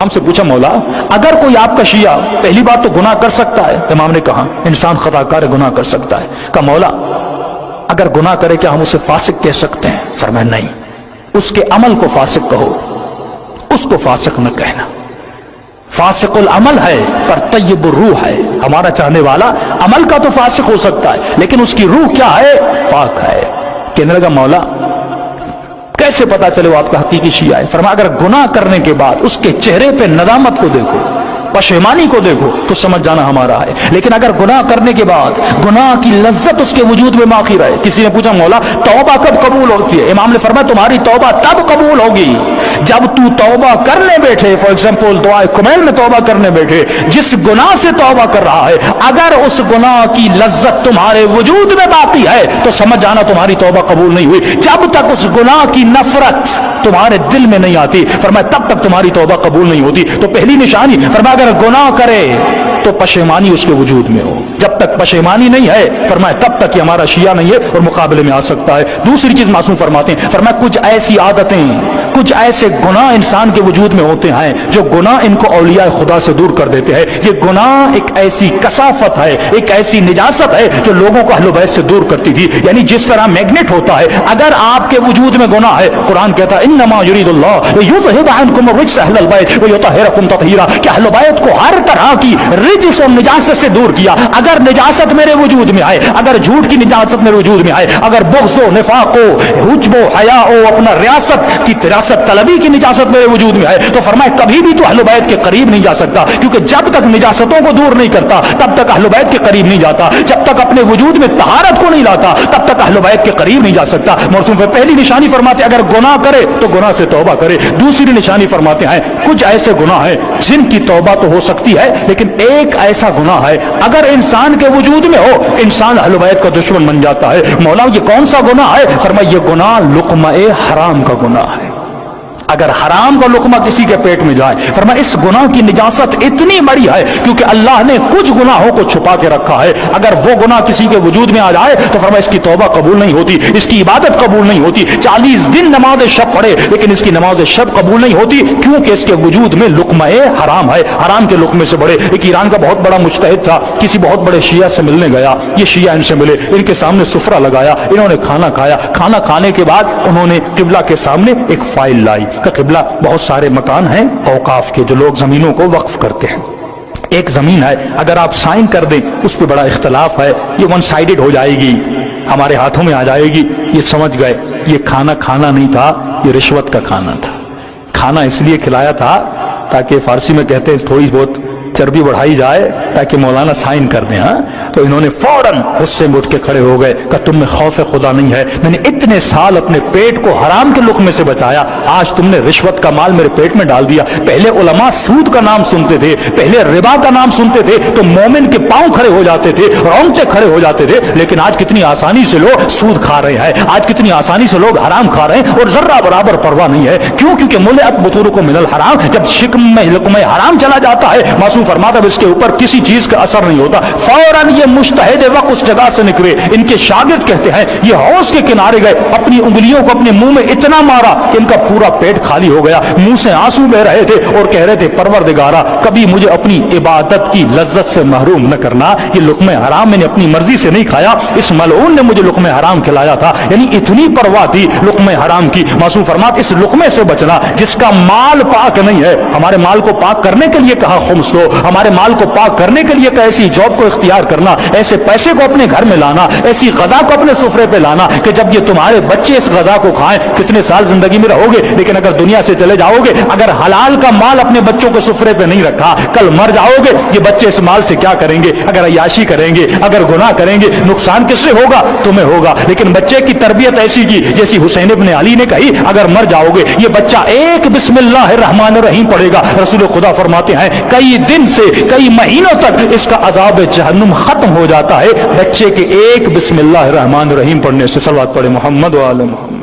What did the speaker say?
امام سے پوچھا مولا اگر کوئی آپ کا شیعہ پہلی بات تو گناہ کر سکتا ہے؟ امام نے کہا انسان خطا کار گناہ کر سکتا ہے. کہا مولا اگر گناہ کرے کیا ہم اسے فاسق کہہ سکتے ہیں؟ فرمایا نہیں، اس کے عمل کو فاسق کہو، اس کو فاسق نہ کہنا. فاسق العمل ہے پر طیب الروح ہے. ہمارا چاہنے والا عمل کا تو فاسق ہو سکتا ہے لیکن اس کی روح کیا ہے؟ پاک ہے. کہنے لگا مولا کیسے پتا چلے وہ آپ کا حقیقی شیعہ ہے؟ فرمایا اگر گناہ کرنے کے بعد اس کے چہرے پہ ندامت کو دیکھو، پشیمانی کو دیکھو تو سمجھ جانا ہمارا ہے. لیکن اگر گناہ کرنے کے بعد گناہ کی لذت اس کے وجود میں باقی رہے. کسی نے پوچھا مولا توبہ کب قبول ہوتی ہے؟ امام نے فرمایا تمہاری توبہ تب قبول ہوگی جب تو توبہ کرنے بیٹھے، فار ایگزامپل دعائے کمیل میں توبہ کرنے بیٹھے، جس گناہ سے توبہ کر رہا ہے اگر اس گناہ کی لذت تمہارے وجود میں باقی ہے تو سمجھ جانا تمہاری توبہ قبول نہیں ہوئی. جب تک اس گناہ کی نفرت تمہارے دل میں نہیں آتی فرمایا تب تک تمہاری توبہ قبول نہیں ہوتی. تو پہلی نشانی فرمایا اگر گناہ کرے تو پشیمانی اس کے وجود میں ہو. جب تک پشیمانی نہیں ہے فرمایا تب تک یہ ہمارا شیعہ نہیں ہے اور مقابلے میں آ سکتا ہے. دوسری چیز معصوم فرماتے ہیں فرمایا کچھ ایسی عادتیں، کچھ ایسے گناہ انسان کے وجود میں ہوتے ہیں جو گناہ ان کو اولیاء خدا سے دور کر دیتے ہیں. یہ گناہ ایک ایسی کثافت ہے، ایک ایسی نجاست ہے جو لوگوں کو اہل بیت سے دور کرتی تھی. یعنی جس طرح میگنیٹ ہوتا ہے، اگر آپ کے وجود میں گناہ ہے قرآن کہتا ہے انما یرید اللہ لیذھب عنکم الرجس اہل البیت ویطہرکم تطہیرا کہ اہل بیت کو ہر طرح کی رجس اور نجاست سے دور کیا. اگر نجاست میرے وجود میں آئے، اگر جھوٹ کی نجاست میرے وجود میں آئے، اگر بغض و نفاق و حجب و حیا و اپنا ریاست طلبی کی نجاست میرے وجود میں آئے تو فرمایا کبھی بھی تو اہل بیت کے قریب نہیں جا سکتا. کیونکہ جب تک نجاستوں کو دور نہیں کرتا تب تک اہل بیت کے قریب نہیں جاتا. جب تک اپنے وجود میں طہارت کو نہیں لاتا تب تک اہل بیت کے قریب نہیں جا سکتا. موسم پہ پہلی نشانی فرماتے اگر گناہ کرے تو گناہ سے توبہ کرے. دوسری نشانی فرماتے ہیں کچھ ایسے گناہ ہیں جن کی توبہ تو ہو سکتی ہے لیکن ایک ایسا گناہ ہے اگر انسان کے وجود میں ہو انسان اہل بیت کا دشمن بن جاتا ہے. مولا یہ کون سا گناہ ہے؟ فرمایا یہ گناہ لقمہ حرام کا گناہ ہے. اگر حرام کا لقمہ کسی کے پیٹ میں جائے فرمایا اس گناہ کی نجاست اتنی بڑی ہے کیونکہ اللہ نے کچھ گناہوں کو چھپا کے رکھا ہے. اگر وہ گناہ کسی کے وجود میں آ جائے تو فرمایا اس کی توبہ قبول نہیں ہوتی، اس کی عبادت قبول نہیں ہوتی. 40 دن نماز شب پڑھے لیکن اس کی نماز شب قبول نہیں ہوتی کیونکہ اس کے وجود میں لقمہ حرام ہے. حرام کے لقمے سے بڑے. ایک ایران کا بہت بڑا مجتہد تھا، کسی بہت بڑے شیعہ سے ملنے گیا. یہ شیعہ ان سے ملے، ان کے سامنے سفرہ لگایا، انہوں نے کھانا کھایا. کھانا کھانے کے بعد انہوں نے قبلہ کے سامنے ایک فائل لائی کہ قبلہ بہت سارے مکان ہیں اوقاف کے جو لوگ زمینوں کو وقف کرتے ہیں. ایک زمین ہے اگر آپ سائن کر دیں اس پہ بڑا اختلاف ہے، یہ ون سائیڈڈ ہو جائے گی، ہمارے ہاتھوں میں آ جائے گی. یہ سمجھ گئے یہ کھانا کھانا نہیں تھا، یہ رشوت کا کھانا تھا. کھانا اس لیے کھلایا تھا تاکہ فارسی میں کہتے ہیں تھوڑی بہت چربی بڑھائی جائے تاکہ مولانا سائن کر دیں. تو انہوں نے فوراً غصے میں اٹھ کے کھڑے ہو گئے کہ تم میں خوف خدا نہیں ہے، میں نے اتنے سال اپنے پیٹ کو حرام کے لقمے سے بچایا، آج تم نے رشوت کا مال میرے پیٹ میں ڈال دیا. پہلے علماء سود کا نام سنتے تھے، پہلے ربا کا نام سنتے تھے تو مومن کے پاؤں کھڑے ہو جاتے تھے، رونگٹے کھڑے ہو جاتے تھے. لیکن آج کتنی آسانی سے لوگ سود کھا رہے ہیں، آج کتنی آسانی سے لوگ حرام کھا رہے ہیں اور ذرہ برابر پرواہ نہیں ہے. کیوں؟ کیونکہ ملئت بطونکم من الحرام. جب شکم میں لقمہ حرام چلا جاتا ہے معصوم فرماتا ہے اس کے اوپر کسی چیز کا اثر نہیں ہوتا. فوراً یہ مجتہد وقت اس جگہ سے نکلے. ان کے شاگرد کہتے ہیں یہ حوض کے کنارے گئے، اپنی انگلیوں کو اپنے منہ میں اتنا مارا کہ ان کا پورا پیٹ خالی ہو گیا، منہ سے آنسو بہ رہے تھے اور کہہ رہے تھے پروردگارا کبھی مجھے اپنی عبادت کی لذت سے محروم نہ کرنا. یہ لقمہ حرام میں نے اپنی مرضی سے نہیں کھایا، اس ملعون نے مجھے لقمہ حرام کھلایا تھا. یعنی اتنی پرواہ تھی لقمہ حرام کی. معصوم فرماتے اس لقمے سے بچنا جس کا مال پاک نہیں ہے. ہمارے مال کو پاک کرنے کے لیے کہا خمس لو، ہمارے مال کو پاک کرنے کے لیے ایسی جاب کو اختیار کرنا، ایسے پیسے کو اپنے گھر میں لانا، ایسی غذا کو اپنے سفرے پہ لانا کہ جب یہ تمہارے بچے اس غذا کو کھائیں. کتنے سال زندگی میں رہو گے لیکن اگر دنیا سے چلے جاؤ گے، اگر حلال کا مال اپنے بچوں کے سفرے پہ نہیں رکھا، کل مر جاؤ گے. یہ بچے اس مال سے کیا کریں گے؟ اگر عیاشی کریں گے، اگر گناہ کریں گے، نقصان کس سے ہوگا؟ تمہیں ہوگا. لیکن بچے کی تربیت ایسی کی جیسی حسین ابن علی نے کہی اگر مر جاؤ گے یہ بچہ ایک بسم اللہ الرحمن الرحیم پڑھے گا. رسول خدا فرماتے ہیں کئی دن سے کئی مہینوں تک اس کا عذاب جہنم ختم ہو جاتا ہے بچے کے ایک بسم اللہ الرحمن الرحیم پڑھنے سے. صلوات پڑھے محمد و آل محمد.